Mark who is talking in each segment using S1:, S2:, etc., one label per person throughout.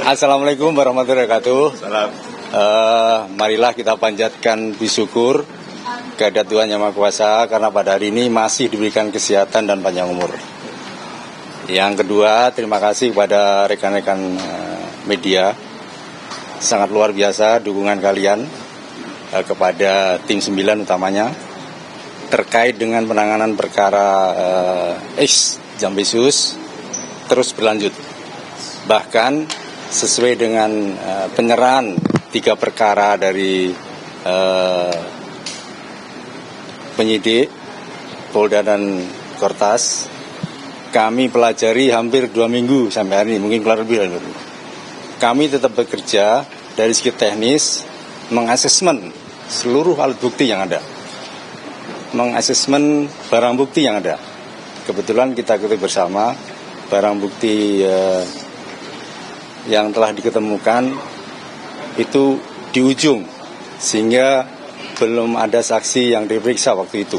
S1: Assalamualaikum warahmatullahi wabarakatuh.
S2: Salam.
S1: Marilah kita panjatkan bersyukur kehadirat Tuhan Yang Maha Kuasa karena pada hari ini masih diberikan kesehatan dan panjang umur. Yang kedua, terima kasih kepada rekan-rekan media. Sangat luar biasa dukungan kalian kepada tim 9 utamanya terkait dengan penanganan perkara X Jampisus terus berlanjut. Bahkan sesuai dengan penyerahan 3 perkara dari penyidik Polda dan Kortas, kami pelajari hampir 2 minggu sampai hari ini, mungkin keluar lebih dari 2 minggu. Kami tetap bekerja dari segi teknis, mengasesmen seluruh alat bukti yang ada, mengasesmen barang bukti yang ada. Kebetulan kita ketahui bersama barang bukti yang telah diketemukan itu di ujung, sehingga belum ada saksi yang diperiksa waktu itu.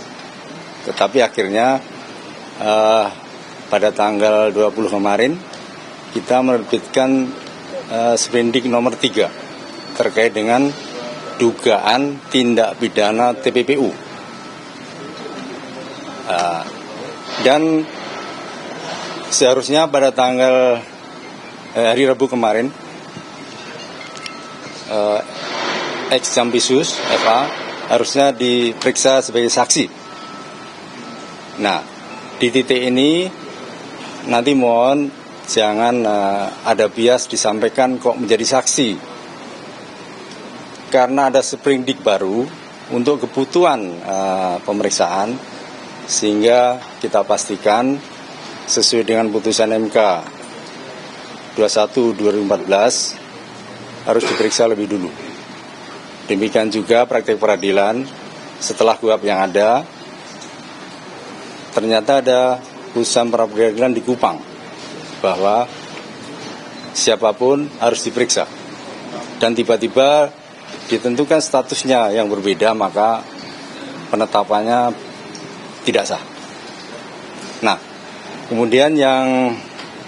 S1: Tetapi akhirnya pada tanggal 20 kemarin kita menerbitkan sprindik nomor 3 terkait dengan dugaan tindak pidana TPPU. Dan seharusnya pada tanggal hari Rabu kemarin X Jampisus FA harusnya diperiksa sebagai saksi. Nah, di titik ini nanti mohon jangan ada bias disampaikan kok menjadi saksi, karena ada sprindik baru untuk kebutuhan pemeriksaan, sehingga kita pastikan sesuai dengan putusan MK 21/2014 harus diperiksa lebih dulu. Demikian juga praktek peradilan setelah kuhap yang ada, ternyata ada putusan peradilan di Kupang bahwa siapapun harus diperiksa, dan tiba-tiba ditentukan statusnya yang berbeda, maka penetapannya tidak sah. Nah, kemudian yang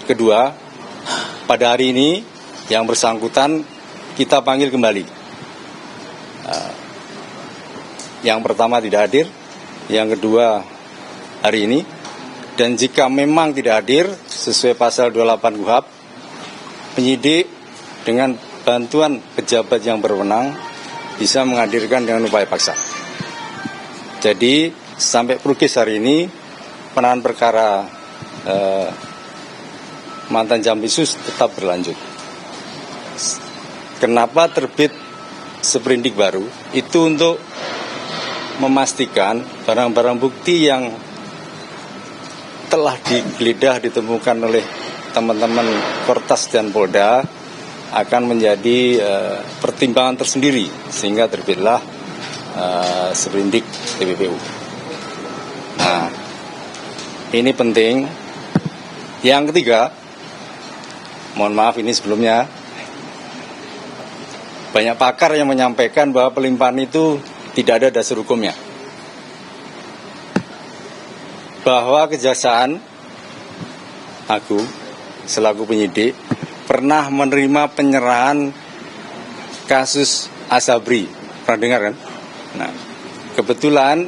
S1: kedua, pada hari ini yang bersangkutan kita panggil kembali. Yang pertama tidak hadir, yang kedua hari ini, dan jika memang tidak hadir sesuai pasal 28 KUHP, penyidik dengan bantuan pejabat yang berwenang bisa menghadirkan dengan upaya paksa. Jadi sampai Prugis hari ini penanganan perkara mantan Jampisus tetap berlanjut. Kenapa terbit sprindik baru? Itu untuk memastikan barang-barang bukti yang telah digeledah ditemukan oleh teman-teman Kortas dan Polda akan menjadi pertimbangan tersendiri, sehingga terbitlah sprindik TPPU. Nah, ini penting. Yang ketiga, mohon maaf ini sebelumnya, banyak pakar yang menyampaikan bahwa pelimpahan itu tidak ada dasar hukumnya, bahwa Kejaksaan Agung selaku penyidik pernah menerima penyerahan kasus Asabri. Pernah dengar kan? Nah, kebetulan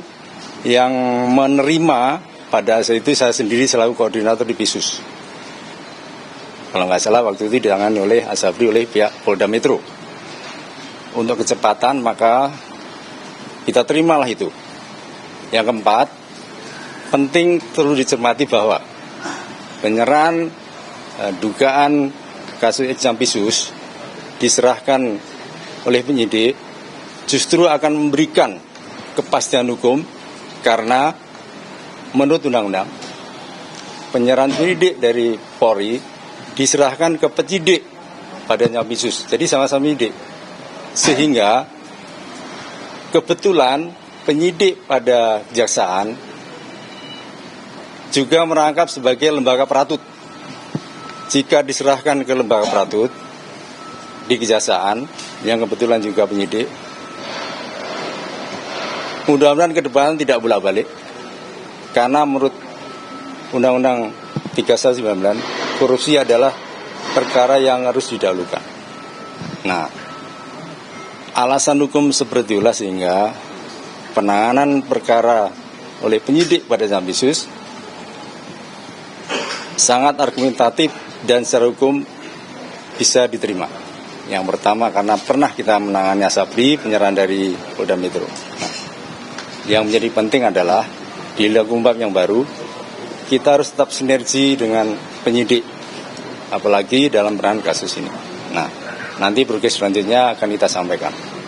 S1: yang menerima pada saat itu saya sendiri selaku koordinator di PISUS. Kalau nggak salah waktu itu ditangani oleh Asabri oleh pihak Polda Metro. Untuk kecepatan maka kita terimalah itu. Yang keempat, penting perlu dicermati bahwa penyerahan dugaan kasus X Jampisus diserahkan oleh penyidik justru akan memberikan kepastian hukum, karena menurut undang-undang penyerahan penyidik dari Polri diserahkan ke penyidik pada Jampisus. Jadi sama-sama penyidik. Sehingga kebetulan penyidik pada Kejaksaan juga merangkap sebagai lembaga peratut. Jika diserahkan ke lembaga peratut di Kejaksaan yang kebetulan juga penyidik, mudah-mudahan ke depan tidak bolak-balik, karena menurut Undang-Undang 31/19 korupsi adalah perkara yang harus didahulukan. Nah, alasan hukum seperti itulah sehingga penanganan perkara oleh penyidik pada Sambisus sangat argumentatif dan secara hukum bisa diterima. Yang pertama karena pernah kita menangani Asabri penyerahan dari Polda Metro. Nah, yang menjadi penting adalah di Lakumbab yang baru kita harus tetap sinergi dengan penyidik, apalagi dalam penanganan kasus ini. Nah, nanti progres selanjutnya akan kita sampaikan.